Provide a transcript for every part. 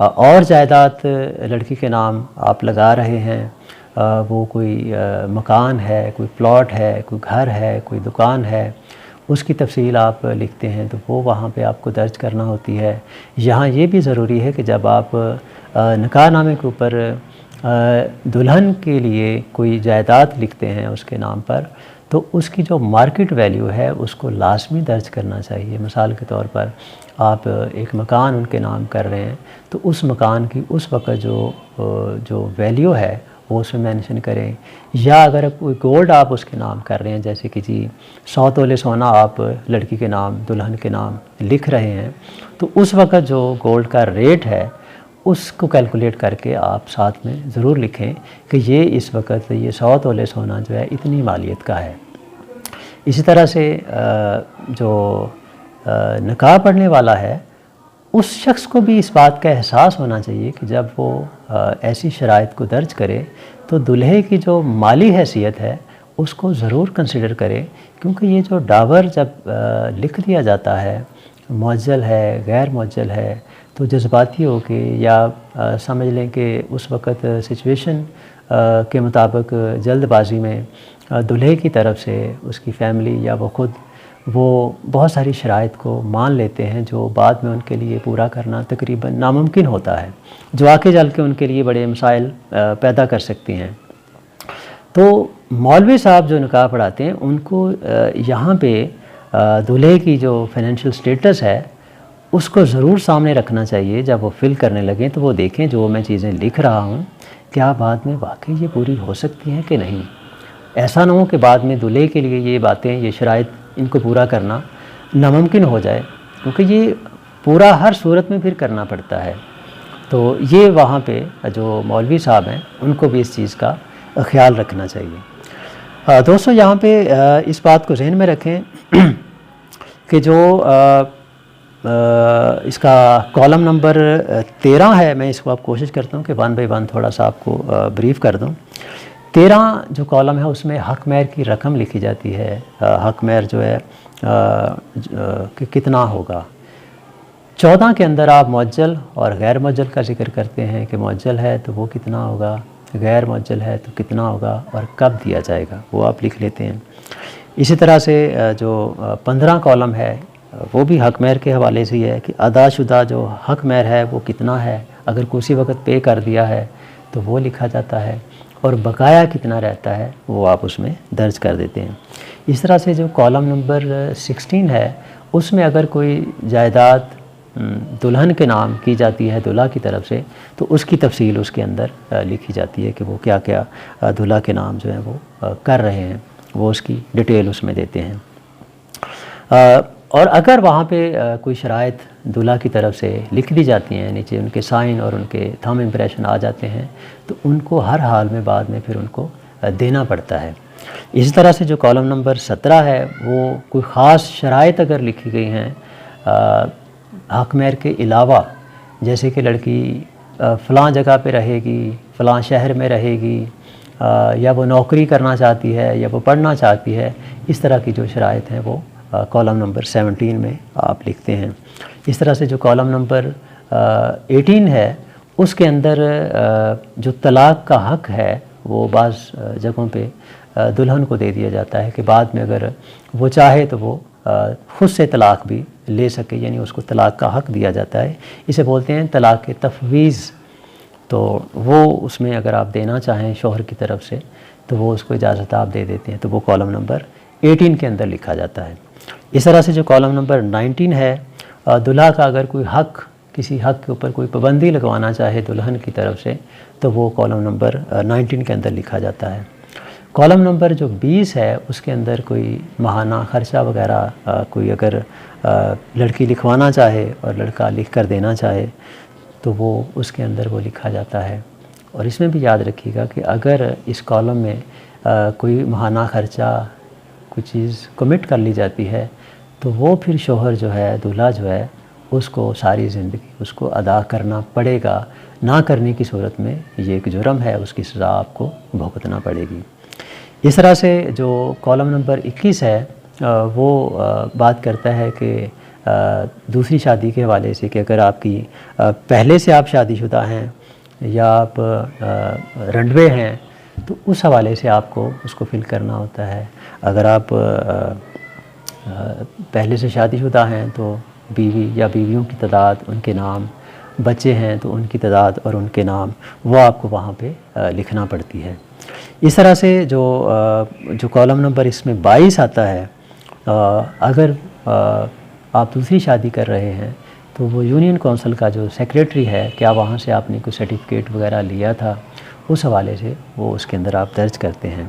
اور جائیداد لڑکی کے نام آپ لگا رہے ہیں، وہ کوئی مکان ہے، کوئی پلاٹ ہے، کوئی گھر ہے، کوئی دکان ہے، اس کی تفصیل آپ لکھتے ہیں تو وہ وہاں پہ آپ کو درج کرنا ہوتی ہے۔ یہاں یہ بھی ضروری ہے کہ جب آپ نکاح نامے کے اوپر دلہن کے لیے کوئی جائیداد لکھتے ہیں اس کے نام پر، تو اس کی جو مارکیٹ ویلیو ہے اس کو لازمی درج کرنا چاہیے۔ مثال کے طور پر آپ ایک مکان ان کے نام کر رہے ہیں تو اس مکان کی اس وقت جو ویلیو ہے وہ اس میں مینشن کریں، یا اگر کوئی گولڈ آپ اس کے نام کر رہے ہیں، جیسے کہ جی 100 تولے سونا آپ لڑکی کے نام، دلہن کے نام لکھ رہے ہیں، تو اس وقت جو گولڈ کا ریٹ ہے اس کو کیلکولیٹ کر کے آپ ساتھ میں ضرور لکھیں کہ یہ اس وقت یہ 100 تولے سونا جو ہے اتنی مالیت کا ہے۔ اسی طرح سے جو نکاح پڑھنے والا ہے اس شخص کو بھی اس بات کا احساس ہونا چاہیے کہ جب وہ ایسی شرائط کو درج کرے تو دلہے کی جو مالی حیثیت ہے اس کو ضرور کنسیڈر کرے، کیونکہ یہ جو ڈاور جب لکھ دیا جاتا ہے، معجل ہے، غیر معجل ہے، تو جذباتی ہو کے یا سمجھ لیں کہ اس وقت سچویشن کے مطابق جلد بازی میں دلہے کی طرف سے اس کی فیملی یا وہ خود وہ بہت ساری شرائط کو مان لیتے ہیں جو بعد میں ان کے لیے پورا کرنا تقریباً ناممکن ہوتا ہے، جو آگے چل کے ان کے لیے بڑے مسائل پیدا کر سکتی ہیں۔ تو مولوی صاحب جو نکاح پڑھاتے ہیں ان کو یہاں پہ دلہے کی جو فائنینشیل سٹیٹس ہے اس کو ضرور سامنے رکھنا چاہیے۔ جب وہ فل کرنے لگیں تو وہ دیکھیں جو میں چیزیں لکھ رہا ہوں کیا بعد میں واقعی یہ پوری ہو سکتی ہیں کہ نہیں۔ ایسا نہ ہو کہ بعد میں دلہے کے لیے یہ باتیں، یہ شرائط ان کو پورا کرنا ناممکن ہو جائے، کیونکہ یہ پورا ہر صورت میں پھر کرنا پڑتا ہے۔ تو یہ وہاں پہ جو مولوی صاحب ہیں ان کو بھی اس چیز کا خیال رکھنا چاہیے۔ دوستو یہاں پہ اس بات کو ذہن میں رکھیں کہ جو اس کا کالم نمبر 13 ہے، میں اس کو آپ کوشش کرتا ہوں کہ 1 بائی 1 تھوڑا سا آپ کو بریف کر دوں۔ 13 جو کالم ہے اس میں حق مہر کی رقم لکھی جاتی ہے، حق مہر جو ہے کہ کتنا ہوگا۔ 14 کے اندر آپ معجل اور غیر معجل کا ذکر کرتے ہیں کہ معجل ہے تو وہ کتنا ہوگا، غیر معجل ہے تو کتنا ہوگا اور کب دیا جائے گا، وہ آپ لکھ لیتے ہیں۔ اسی طرح سے جو 15 کالم ہے وہ بھی حق مہر کے حوالے سے ہی ہے کہ ادا شدہ جو حق مہر ہے وہ کتنا ہے، اگر کسی وقت پے کر دیا ہے تو وہ لکھا جاتا ہے، اور بقایا کتنا رہتا ہے وہ آپ اس میں درج کر دیتے ہیں۔ اس طرح سے جو کالم نمبر 16 ہے اس میں اگر کوئی جائیداد دلہن کے نام کی جاتی ہے دلہا کی طرف سے تو اس کی تفصیل اس کے اندر لکھی جاتی ہے کہ وہ کیا کیا دلہا کے نام جو ہیں وہ کر رہے ہیں، وہ اس کی ڈیٹیل اس میں دیتے ہیں۔ اور اگر وہاں پہ کوئی شرائط دلہا کی طرف سے لکھ دی جاتی ہیں، نیچے ان کے سائن اور ان کے تھم امپریشن آ جاتے ہیں، تو ان کو ہر حال میں بعد میں پھر ان کو دینا پڑتا ہے۔ اسی طرح سے جو کالم نمبر 17 ہے وہ کوئی خاص شرائط اگر لکھی گئی ہیں حق مہر کے علاوہ، جیسے کہ لڑکی فلاں جگہ پہ رہے گی، فلاں شہر میں رہے گی، یا وہ نوکری کرنا چاہتی ہے یا وہ پڑھنا چاہتی ہے، اس طرح کی جو شرائط ہیں وہ کالم نمبر 17 میں آپ لکھتے ہیں۔ اس طرح سے جو کالم نمبر 18 ہے اس کے اندر جو طلاق کا حق ہے وہ بعض جگہوں پہ دلہن کو دے دیا جاتا ہے کہ بعد میں اگر وہ چاہے تو وہ خود سے طلاق بھی لے سکے، یعنی اس کو طلاق کا حق دیا جاتا ہے۔ اسے بولتے ہیں طلاق تفویض، تو وہ اس میں اگر آپ دینا چاہیں شوہر کی طرف سے تو وہ اس کو اجازت آپ دے دیتے ہیں، تو وہ کالم نمبر 18 کے اندر لکھا جاتا ہے۔ اس طرح سے جو کالم نمبر 19 ہے، دلہا کا اگر کوئی حق، کسی حق کے اوپر کوئی پابندی لگوانا چاہے دلہن کی طرف سے تو وہ کالم نمبر 19 کے اندر لکھا جاتا ہے۔ کالم نمبر جو 20 ہے اس کے اندر کوئی ماہانہ خرچہ وغیرہ کوئی اگر لڑکی لکھوانا چاہے اور لڑکا لکھ کر دینا چاہے تو وہ اس کے اندر وہ لکھا جاتا ہے۔ اور اس میں بھی یاد رکھیے گا کہ اگر اس کالم میں کوئی ماہانہ خرچہ کوئی چیز کمٹ کر لی جاتی ہے تو وہ پھر شوہر جو ہے، دلہا جو ہے، اس کو ساری زندگی اس کو ادا کرنا پڑے گا، نہ کرنے کی صورت میں یہ ایک جرم ہے، اس کی سزا آپ کو بھگتنا پڑے گی۔ اس طرح سے جو کالم نمبر 21 ہے وہ بات کرتا ہے کہ دوسری شادی کے حوالے سے کہ اگر آپ کی پہلے سے آپ شادی شدہ ہیں یا آپ رنڈوے ہیں تو اس حوالے سے آپ کو اس کو فل کرنا ہوتا ہے. اگر آپ پہلے سے شادی شدہ ہیں تو بیوی یا بیویوں کی تعداد، ان کے نام، بچے ہیں تو ان کی تعداد اور ان کے نام وہ آپ کو وہاں پہ لکھنا پڑتی ہے. اس طرح سے جو کالم نمبر اس میں 22 آتا ہے، اگر آپ دوسری شادی کر رہے ہیں تو وہ یونین کونسل کا جو سیکریٹری ہے، کیا وہاں سے آپ نے کوئی سرٹیفکیٹ وغیرہ لیا تھا، اس حوالے سے وہ اس کے اندر آپ درج کرتے ہیں.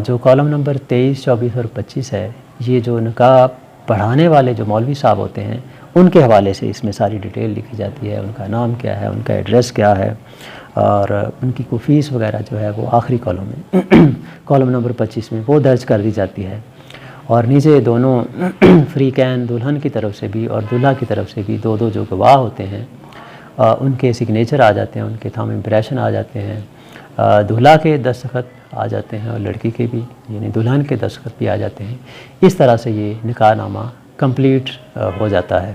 جو کالم نمبر 23، 24 اور 25 ہے، یہ جو نکاح پڑھانے والے جو مولوی صاحب ہوتے ہیں ان کے حوالے سے اس میں ساری ڈیٹیل لکھی جاتی ہے. ان کا نام کیا ہے، ان کا ایڈریس کیا ہے، اور ان کی کوئی فیس وغیرہ جو ہے وہ آخری کالم میں کالم نمبر 25 میں وہ درج کر دی جاتی ہے. اور نیچے دونوں فریقین، دلہن کی طرف سے بھی اور دلہا کی طرف سے بھی دو جو گواہ ہوتے ہیں ان کے سگنیچر آ جاتے ہیں، ان کے تھم امپریشن آ جاتے ہیں. دلہا کے دستخط آ جاتے ہیں اور لڑکی کے بھی، یعنی دلہن کے دستخط بھی آ جاتے ہیں. اس طرح سے یہ نکاح نامہ کمپلیٹ ہو جاتا ہے.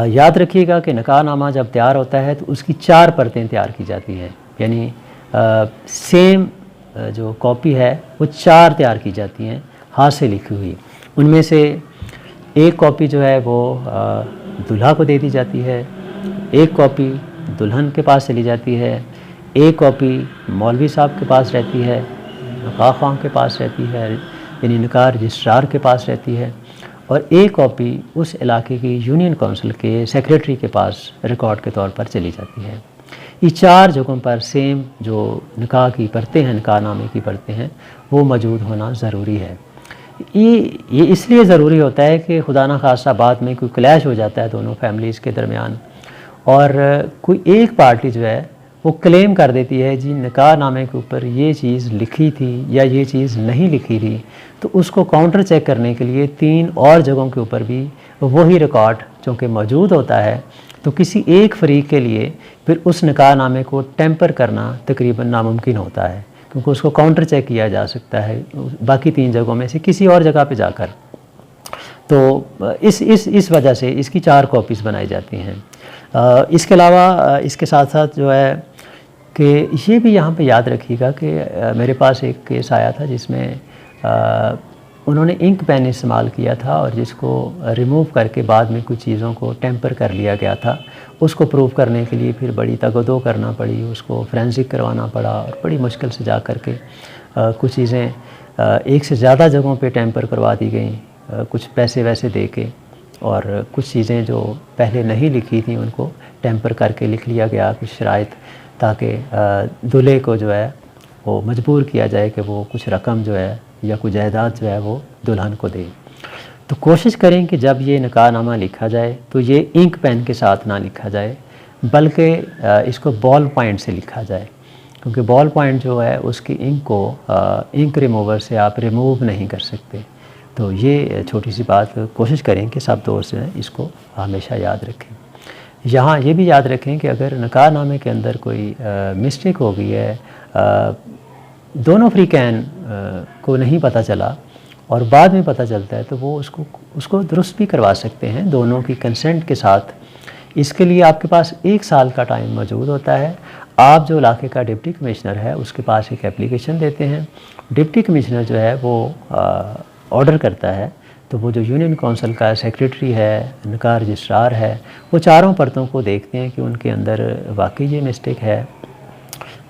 یاد رکھیے گا کہ نکاح نامہ جب تیار ہوتا ہے تو اس کی 4 پرتیں تیار کی جاتی ہیں، یعنی سیم جو کاپی ہے وہ 4 تیار کی جاتی ہیں ہاتھ سے لکھی ہوئی. ان میں سے ایک کاپی جو ہے وہ دلہا کو دے دی جاتی ہے، ایک کاپی دلہن کے پاس چلی جاتی ہے، ایک کاپی مولوی صاحب کے پاس رہتی ہے، نکاح خواہ کے پاس رہتی ہے، یعنی نکاح رجسٹرار کے پاس رہتی ہے، اور ایک کاپی اس علاقے کی یونین کونسل کے سیکریٹری کے پاس ریکارڈ کے طور پر چلی جاتی ہے. یہ 4 جگہوں پر سیم جو نکاح کی پرتیں ہیں، نکاح نامے کی پرتیں ہیں، وہ موجود ہونا ضروری ہے. یہ اس لیے ضروری ہوتا ہے کہ خدا نخواستہ بعد میں کوئی کلیش ہو جاتا ہے دونوں فیملیز کے درمیان، اور کوئی ایک پارٹی جو ہے وہ کلیم کر دیتی ہے جی نکاح نامے کے اوپر یہ چیز لکھی تھی یا یہ چیز نہیں لکھی تھی، تو اس کو کاؤنٹر چیک کرنے کے لیے 3 اور جگہوں کے اوپر بھی وہی ریکارڈ چونکہ موجود ہوتا ہے، تو کسی ایک فریق کے لیے پھر اس نکاح نامے کو ٹیمپر کرنا تقریباً ناممکن ہوتا ہے، کیونکہ اس کو کاؤنٹر چیک کیا جا سکتا ہے باقی 3 جگہوں میں سے کسی اور جگہ پہ جا کر. تو اس وجہ سے اس کی 4 کاپیز بنائی جاتی ہیں. اس کے علاوہ اس کے ساتھ ساتھ جو ہے کہ یہ بھی یہاں پہ یاد رکھیے گا کہ میرے پاس ایک کیس آیا تھا جس میں انہوں نے انک پین استعمال کیا تھا اور جس کو ریموو کر کے بعد میں کچھ چیزوں کو ٹیمپر کر لیا گیا تھا. اس کو پروف کرنے کے لیے پھر بڑی تگدو کرنا پڑی، اس کو فرینزک کروانا پڑا اور بڑی مشکل سے جا کر کے کچھ چیزیں ایک سے زیادہ جگہوں پہ ٹیمپر کروا دی گئیں، کچھ پیسے ویسے دے کے، اور کچھ چیزیں جو پہلے نہیں لکھی تھیں ان کو ٹیمپر کر کے لکھ لیا گیا کچھ شرائط، تاکہ دلہے کو جو ہے وہ مجبور کیا جائے کہ وہ کچھ رقم جو ہے یا کوئی جائیداد جو ہے وہ دلہن کو دے. تو کوشش کریں کہ جب یہ نکاح نامہ لکھا جائے تو یہ انک پین کے ساتھ نہ لکھا جائے، بلکہ اس کو بال پوائنٹ سے لکھا جائے، کیونکہ بال پوائنٹ جو ہے اس کی انک کو انک ریموور سے آپ ریموو نہیں کر سکتے. تو یہ چھوٹی سی بات کوشش کریں کہ سب دوست جو ہیں اس کو ہمیشہ یاد رکھیں. یہاں یہ بھی یاد رکھیں کہ اگر نکاح نامے کے اندر کوئی مسٹیک ہو گئی ہے، دونوں فریقین کو نہیں پتہ چلا اور بعد میں پتہ چلتا ہے، تو وہ اس کو درست بھی کروا سکتے ہیں دونوں کی کنسنٹ کے ساتھ. اس کے لیے آپ کے پاس 1 سال کا ٹائم موجود ہوتا ہے. آپ جو علاقے کا ڈپٹی کمشنر ہے اس کے پاس ایک اپلیکیشن دیتے ہیں، ڈپٹی کمشنر جو ہے وہ آرڈر کرتا ہے، تو وہ جو یونین کونسل کا سیکریٹری ہے، نکاح رجسٹرار ہے، وہ 4 پرتوں کو دیکھتے ہیں کہ ان کے اندر واقعی یہ مسٹیک ہے،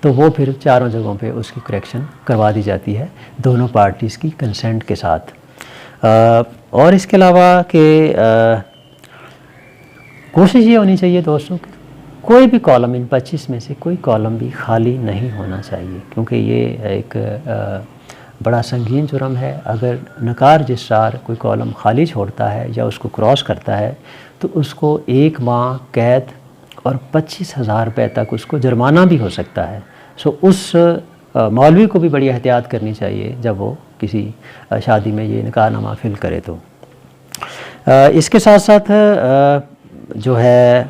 تو وہ پھر 4 جگہوں پہ اس کی کریکشن کروا دی جاتی ہے دونوں پارٹیز کی کنسنٹ کے ساتھ. اور اس کے علاوہ کہ کوشش یہ ہونی چاہیے دوستوں کہ کوئی بھی کالم ان 25 میں سے کوئی کالم بھی خالی نہیں ہونا چاہیے، کیونکہ یہ ایک بڑا سنگین جرم ہے. اگر نکاح رجسٹرار کوئی کالم خالی چھوڑتا ہے یا اس کو کراس کرتا ہے تو اس کو 1 ماہ قید اور 25,000 روپے تک اس کو جرمانہ بھی ہو سکتا ہے. اس مولوی کو بھی بڑی احتیاط کرنی چاہیے جب وہ کسی شادی میں یہ نکاح نامہ فل کرے. تو اس کے ساتھ ساتھ جو ہے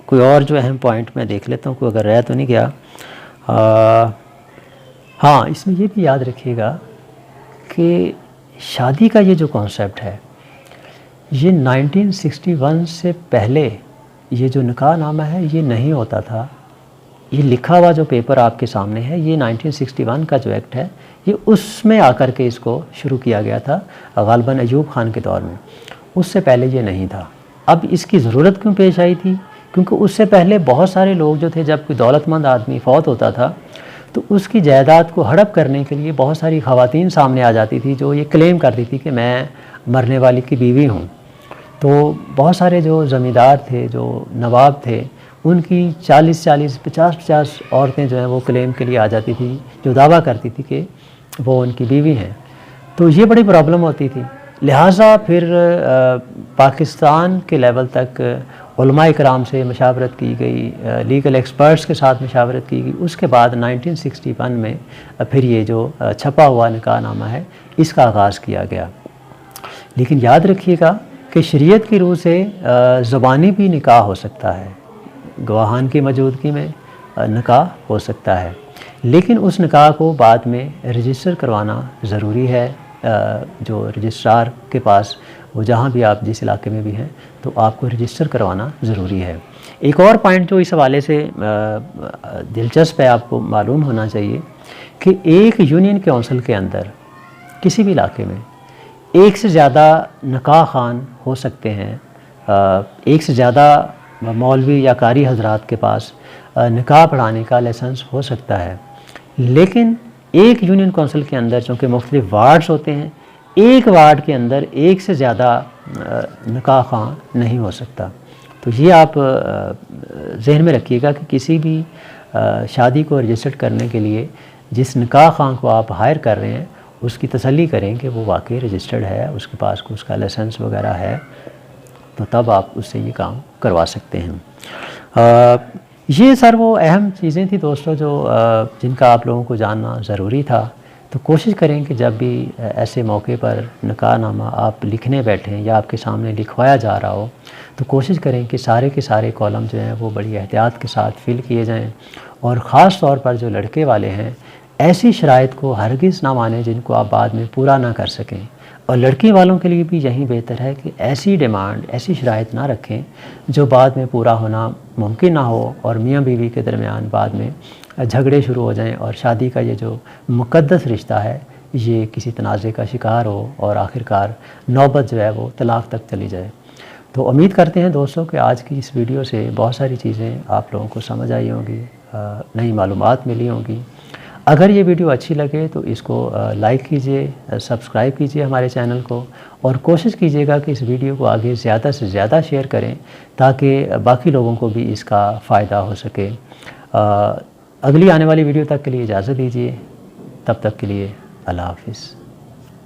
کوئی اور جو اہم پوائنٹ میں دیکھ لیتا ہوں، کوئی اگر رہ تو نہیں گیا. ہاں، اس میں یہ بھی یاد رکھیے گا کہ شادی کا یہ جو کانسیپٹ ہے یہ 1961 سے پہلے یہ جو نکاح نامہ ہے یہ نہیں ہوتا تھا. یہ لکھا ہوا جو پیپر آپ کے سامنے ہے یہ 1961 کا جو ایکٹ ہے یہ اس میں آ کر کے اس کو شروع کیا گیا تھا غالباً ایوب خان کے دور میں. اس سے پہلے یہ نہیں تھا. اب اس کی ضرورت کیوں پیش آئی تھی؟ کیونکہ اس سے پہلے بہت سارے لوگ جو تھے، جب کوئی دولت مند آدمی فوت ہوتا تھا تو اس کی جائیداد کو ہڑپ کرنے کے لیے بہت ساری خواتین سامنے آ جاتی تھی جو یہ کلیم کرتی تھی کہ میں مرنے والی کی بیوی ہوں. تو بہت سارے جو زمیندار تھے، جو نواب تھے، ان کی 50 عورتیں جو ہیں وہ کلیم کے لیے آ جاتی تھی جو دعویٰ کرتی تھی کہ وہ ان کی بیوی ہیں. تو یہ بڑی پرابلم ہوتی تھی. لہٰذا پھر پاکستان کے لیول تک علماء کرام سے مشاورت کی گئی، لیگل ایکسپرٹس کے ساتھ مشاورت کی گئی. اس کے بعد 1961 میں پھر یہ جو چھپا ہوا نکاح نامہ ہے اس کا آغاز کیا گیا. لیکن یاد رکھیے گا کہ شریعت کی روح سے زبانی بھی نکاح ہو سکتا ہے، گواہان کی موجودگی میں نکاح ہو سکتا ہے، لیکن اس نکاح کو بعد میں رجسٹر کروانا ضروری ہے. جو رجسٹرار کے پاس، وہ جہاں بھی آپ جس علاقے میں بھی ہیں تو آپ کو رجسٹر کروانا ضروری ہے. ایک اور پوائنٹ جو اس حوالے سے دلچسپ ہے، آپ کو معلوم ہونا چاہیے کہ ایک یونین کونسل کے اندر کسی بھی علاقے میں ایک سے زیادہ نکاح خوان ہو سکتے ہیں. ایک سے زیادہ مولوی یا قاری حضرات کے پاس نکاح پڑھانے کا لائسنس ہو سکتا ہے. لیکن ایک یونین کونسل کے اندر چونکہ مختلف وارڈز ہوتے ہیں، ایک وارڈ کے اندر ایک سے زیادہ نکاح خوان نہیں ہو سکتا. تو یہ آپ ذہن میں رکھیے گا کہ کسی بھی شادی کو رجسٹر کرنے کے لیے جس نکاح خوان کو آپ ہائر کر رہے ہیں اس کی تسلی کریں کہ وہ واقعی رجسٹرڈ ہے، اس کے پاس اس کا لائسنس وغیرہ ہے، تو تب آپ اس سے یہ کام کروا سکتے ہیں. یہ سر وہ اہم چیزیں تھیں دوستو جو جن کا آپ لوگوں کو جاننا ضروری تھا. تو کوشش کریں کہ جب بھی ایسے موقع پر نکاح نامہ آپ لکھنے بیٹھیں یا آپ کے سامنے لکھوایا جا رہا ہو تو کوشش کریں کہ سارے کے سارے کالم جو ہیں وہ بڑی احتیاط کے ساتھ فل کیے جائیں. اور خاص طور پر جو لڑکے والے ہیں ایسی شرائط کو ہرگز نہ مانیں جن کو آپ بعد میں پورا نہ کر سکیں. اور لڑکی والوں کے لیے بھی یہی بہتر ہے کہ ایسی ڈیمانڈ، ایسی شرائط نہ رکھیں جو بعد میں پورا ہونا ممکن نہ ہو اور میاں بیوی کے درمیان بعد میں جھگڑے شروع ہو جائیں اور شادی کا یہ جو مقدس رشتہ ہے یہ کسی تنازع کا شکار ہو اور آخرکار نوبت جو ہے وہ طلاق تک چلی جائے. تو امید کرتے ہیں دوستوں کہ آج کی اس ویڈیو سے بہت ساری چیزیں آپ لوگوں کو سمجھ آئی ہوں گی، نئی معلومات ملی ہوں گی. اگر یہ ویڈیو اچھی لگے تو اس کو لائک کیجئے، سبسکرائب کیجئے ہمارے چینل کو، اور کوشش کیجئے گا کہ اس ویڈیو کو آگے زیادہ سے زیادہ شیئر کریں تاکہ باقی لوگوں کو بھی اس کا فائدہ ہو سکے. اگلی آنے والی ویڈیو تک کے لیے اجازت دیجیے. تب تک کے لیے اللہ حافظ.